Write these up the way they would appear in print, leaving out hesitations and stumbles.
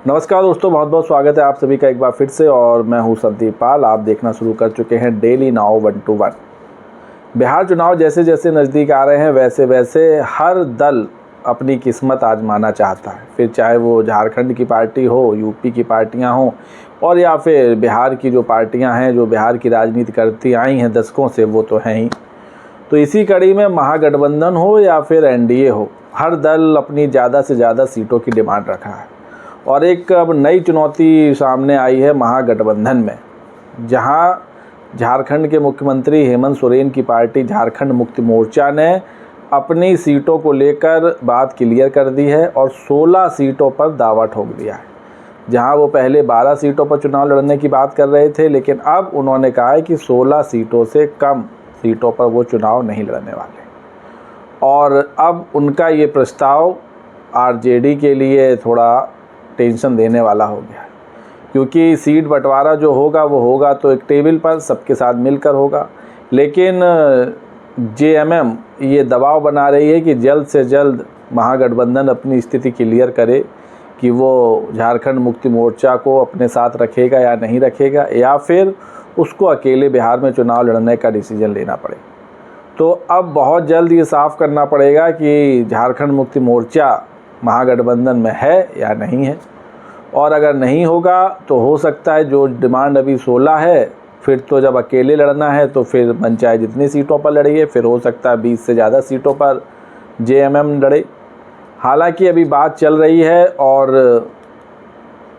नमस्कार दोस्तों, बहुत बहुत स्वागत है आप सभी का एक बार फिर से। और मैं हूं संदीप पाल। आप देखना शुरू कर चुके हैं डेली नाउ 1 to 1। बिहार चुनाव जैसे जैसे नज़दीक आ रहे हैं वैसे वैसे हर दल अपनी किस्मत आजमाना चाहता है, फिर चाहे वो झारखंड की पार्टी हो, यूपी की पार्टियां हों, और या फिर बिहार की जो पार्टियां हैं जो बिहार की राजनीति करती आई हैं दशकों से, वो तो हैं ही। तो इसी कड़ी में महागठबंधन हो या फिर एनडीए हो, हर दल अपनी ज़्यादा से ज़्यादा सीटों की डिमांड रखा है। और एक अब नई चुनौती सामने आई है महागठबंधन में, जहां झारखंड के मुख्यमंत्री हेमंत सोरेन की पार्टी झारखंड मुक्ति मोर्चा ने अपनी सीटों को लेकर बात क्लियर कर दी है और 16 सीटों पर दावा ठोक दिया है। जहां वो पहले 12 सीटों पर चुनाव लड़ने की बात कर रहे थे, लेकिन अब उन्होंने कहा है कि 16 सीटों से कम सीटों पर वो चुनाव नहीं लड़ने वाले। और अब उनका ये प्रस्ताव आरजेडी के लिए थोड़ा टेंशन देने वाला हो गया, क्योंकि सीट बंटवारा जो होगा वो होगा तो एक टेबल पर सबके साथ मिलकर होगा, लेकिन जेएमएम ये दबाव बना रही है कि जल्द से जल्द महागठबंधन अपनी स्थिति क्लियर करे कि वो झारखंड मुक्ति मोर्चा को अपने साथ रखेगा या नहीं रखेगा, या फिर उसको अकेले बिहार में चुनाव लड़ने का डिसीजन लेना पड़े। तो अब बहुत जल्द ये साफ़ करना पड़ेगा कि झारखंड मुक्ति मोर्चा महागठबंधन में है या नहीं है। और अगर नहीं होगा तो हो सकता है जो डिमांड अभी 16 है, फिर तो जब अकेले लड़ना है तो फिर मन चाहे जितनी सीटों पर लड़िए, फिर हो सकता है 20 से ज़्यादा सीटों पर जेएमएम लड़े। हालांकि अभी बात चल रही है और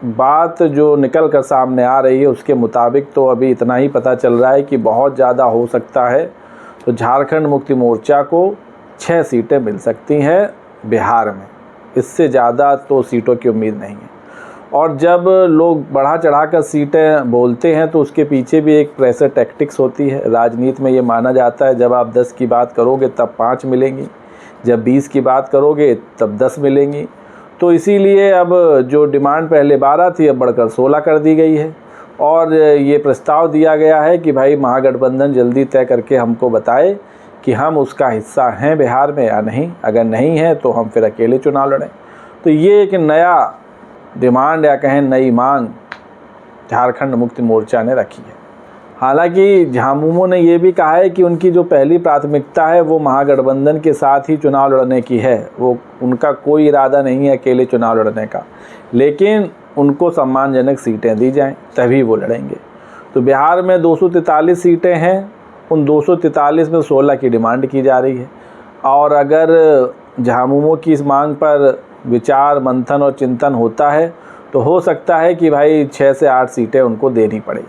बात जो निकल कर सामने आ रही है उसके मुताबिक तो अभी इतना ही पता चल रहा है कि बहुत ज़्यादा हो सकता है तो झारखंड मुक्ति मोर्चा को 6 सीटें मिल सकती हैं बिहार में। इससे ज़्यादा तो सीटों की उम्मीद नहीं है। और जब लोग बढ़ा चढ़ाकर सीटें बोलते हैं तो उसके पीछे भी एक प्रेशर टैक्टिक्स होती है। राजनीति में ये माना जाता है जब आप 10 की बात करोगे तब 5 मिलेंगी, जब 20 की बात करोगे तब 10 मिलेंगी। तो इसीलिए अब जो डिमांड पहले 12 थी अब बढ़कर 16 कर दी गई है। और ये प्रस्ताव दिया गया है कि भाई महागठबंधन जल्दी तय करके हमको बताए कि हम उसका हिस्सा हैं बिहार में या नहीं। अगर नहीं है तो हम फिर अकेले चुनाव लड़ें। तो ये एक नया डिमांड या कहें नई मांग झारखंड मुक्ति मोर्चा ने रखी है। हालांकि झामुमो ने ये भी कहा है कि उनकी जो पहली प्राथमिकता है वो महागठबंधन के साथ ही चुनाव लड़ने की है। वो उनका कोई इरादा नहीं है अकेले चुनाव लड़ने का, लेकिन उनको सम्मानजनक सीटें दी जाएं तभी वो लड़ेंगे। तो बिहार में 243 सीटें हैं, उन 243 में 16 की डिमांड की जा रही है। और अगर झामुमो की इस मांग पर विचार मंथन और चिंतन होता है तो हो सकता है कि भाई 6 से 8 सीटें उनको देनी पड़े।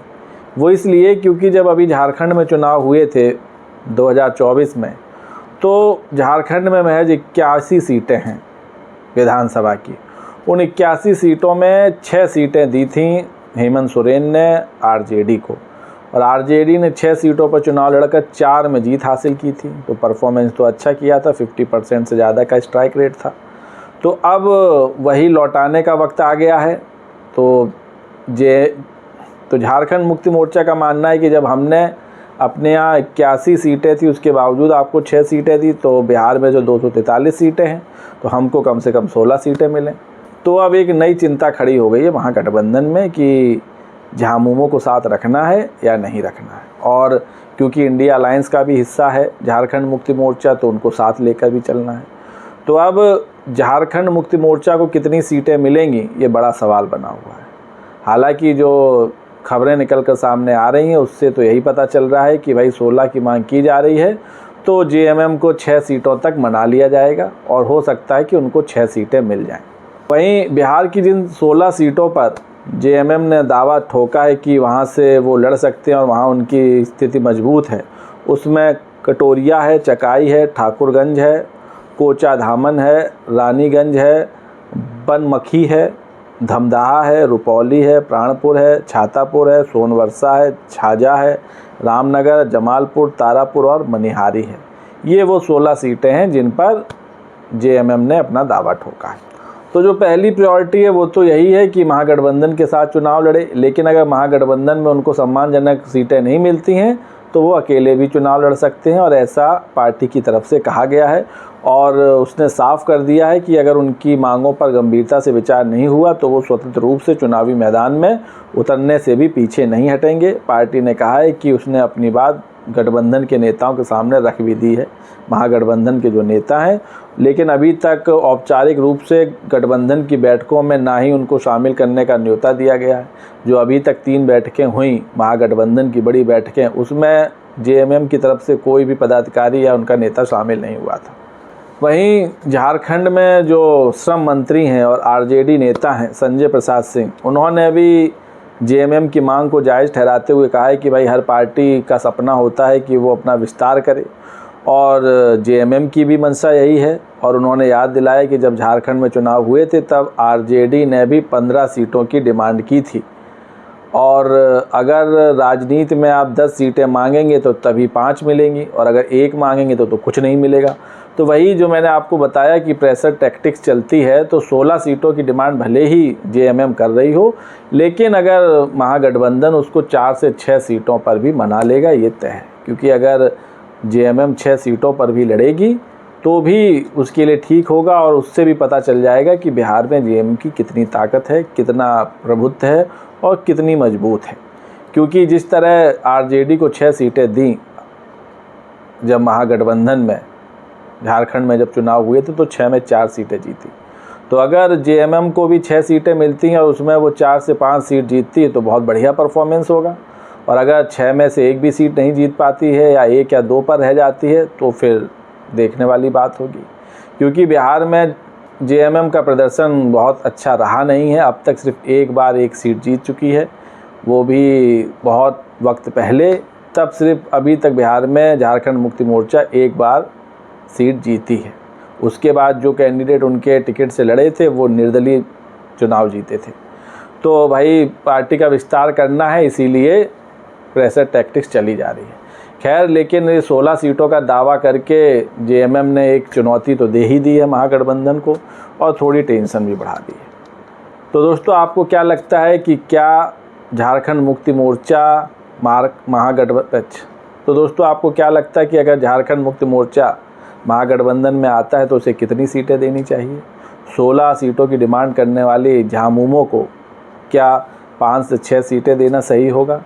वो इसलिए क्योंकि जब अभी झारखंड में चुनाव हुए थे 2024 में, तो झारखंड में महज 81 सीटें हैं विधानसभा की। उन 81 सीटों में 6 सीटें दी थी हेमंत सोरेन ने आरजेडी को, और आरजेडी ने 6 सीटों पर चुनाव लड़कर 4 में जीत हासिल की थी। तो परफॉर्मेंस तो अच्छा किया था, 50% से ज़्यादा का स्ट्राइक रेट था। तो अब वही लौटाने का वक्त आ गया है। तो झारखंड मुक्ति मोर्चा का मानना है कि जब हमने अपने यहाँ 81 सीटें थी उसके बावजूद आपको 6 सीटें दी, तो बिहार में जो 243 सीटें हैं तो हमको कम से कम 16 सीटें मिलें। तो अब एक नई चिंता खड़ी हो गई है महागठबंधन में कि झामुमो को साथ रखना है या नहीं रखना है। और क्योंकि इंडिया अलायंस का भी हिस्सा है झारखंड मुक्ति मोर्चा, तो उनको साथ लेकर भी चलना है। तो अब झारखंड मुक्ति मोर्चा को कितनी सीटें मिलेंगी ये बड़ा सवाल बना हुआ है। हालांकि जो खबरें निकल कर सामने आ रही हैं उससे तो यही पता चल रहा है कि भाई 16 की मांग की जा रही है, तो जेएमएम को 6 सीटों तक मना लिया जाएगा और हो सकता है कि उनको 6 सीटें मिल जाएं। वहीं बिहार की जिन 16 सीटों पर जेएमएम ने दावा ठोका है कि वहां से वो लड़ सकते हैं और वहां उनकी स्थिति मजबूत है, उसमें कटोरिया है, चकाई है, ठाकुरगंज है, कोचाधामन है, रानीगंज है, बनमखी है, धमदाहा है, रुपौली है, प्राणपुर है, छातापुर है, सोनवर्षा है, छाजा है, रामनगर, जमालपुर, तारापुर और मनिहारी है। ये वो 16 सीटें हैं जिन पर जेएमएम ने अपना दावा ठोका है। तो जो पहली प्रायोरिटी है वो तो यही है कि महागठबंधन के साथ चुनाव लड़े, लेकिन अगर महागठबंधन में उनको सम्मानजनक सीटें नहीं मिलती हैं तो वो अकेले भी चुनाव लड़ सकते हैं, और ऐसा पार्टी की तरफ से कहा गया है। और उसने साफ कर दिया है कि अगर उनकी मांगों पर गंभीरता से विचार नहीं हुआ तो वो स्वतंत्र रूप से चुनावी मैदान में उतरने से भी पीछे नहीं हटेंगे। पार्टी ने कहा है कि उसने अपनी बात गठबंधन के नेताओं के सामने रख भी दी है, महागठबंधन के जो नेता हैं, लेकिन अभी तक औपचारिक रूप से गठबंधन की बैठकों में ना ही उनको शामिल करने का न्योता दिया गया है। जो अभी तक 3 बैठकें हुई महागठबंधन की बड़ी बैठकें, उसमें जेएमएम की तरफ से कोई भी पदाधिकारी या उनका नेता शामिल नहीं हुआ था। वहीं झारखंड में जो श्रम मंत्री हैं और आरजेडी नेता हैं संजय प्रसाद सिंह, उन्होंने भी जेएमएम की मांग को जायज़ ठहराते हुए कहा है कि भाई हर पार्टी का सपना होता है कि वो अपना विस्तार करे और जेएमएम की भी मंशा यही है। और उन्होंने याद दिलाया कि जब झारखंड में चुनाव हुए थे तब आरजेडी ने भी 15 सीटों की डिमांड की थी और अगर राजनीति में आप 10 सीटें मांगेंगे तो तभी 5 मिलेंगी और अगर 1 मांगेंगे तो कुछ नहीं मिलेगा। तो वही जो मैंने आपको बताया कि प्रेशर टैक्टिक्स चलती है, तो 16 सीटों की डिमांड भले ही जेएमएम कर रही हो, लेकिन अगर महागठबंधन उसको 4 से 6 सीटों पर भी मना लेगा, ये तय है। क्योंकि अगर जेएमएम 6 सीटों पर भी लड़ेगी तो भी उसके लिए ठीक होगा और उससे भी पता चल जाएगा कि बिहार में जेएमएम की कितनी ताकत है, कितना प्रभुत्व है और कितनी मजबूत है। क्योंकि जिस तरह आरजेडी को 6 सीटें दी जब महागठबंधन में झारखंड में जब चुनाव हुए थे तो 6 में 4 सीटें जीती, तो अगर जेएमएम को भी 6 सीटें मिलती हैं और उसमें वो 4 से 5 सीट जीतती है तो बहुत बढ़िया परफॉर्मेंस होगा। और अगर 6 में से 1 भी सीट नहीं जीत पाती है या 1 या 2 पर रह जाती है तो फिर देखने वाली बात होगी। क्योंकि बिहार में जेएमएम का प्रदर्शन बहुत अच्छा रहा नहीं है। अब तक सिर्फ 1 बार 1 सीट जीत चुकी है, वो भी बहुत वक्त पहले। तब सिर्फ अभी तक बिहार में झारखंड मुक्ति मोर्चा 1 बार सीट जीती है। उसके बाद जो कैंडिडेट उनके टिकट से लड़े थे वो निर्दलीय चुनाव जीते थे। तो भाई पार्टी का विस्तार करना है, इसीलिए प्रेशर टैक्टिक्स चली जा रही है। खैर, लेकिन ये 16 सीटों का दावा करके जेएमएम ने एक चुनौती तो दे ही दी है महागठबंधन को और थोड़ी टेंशन भी बढ़ा दी है। तो दोस्तों, आपको क्या लगता है कि क्या झारखंड मुक्ति मोर्चा महागठबंधन तो दोस्तों आपको क्या लगता है कि अगर झारखंड मुक्ति मोर्चा महागठबंधन में आता है तो उसे कितनी सीटें देनी चाहिए? 16 सीटों की डिमांड करने वाली झामुमो को क्या 5 से 6 सीटें देना सही होगा,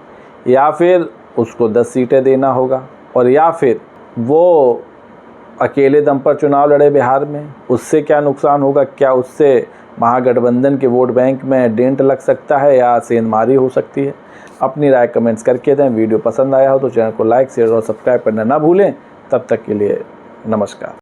या फिर उसको 10 सीटें देना होगा, और या फिर वो अकेले दम पर चुनाव लड़े बिहार में, उससे क्या नुकसान होगा? क्या उससे महागठबंधन के वोट बैंक में डेंट लग सकता है या सेंधमारी हो सकती है? अपनी राय कमेंट्स करके दें। वीडियो पसंद आया हो तो चैनल को लाइक, शेयर और सब्सक्राइब करना ना भूलें। तब तक के लिए नमस्कार।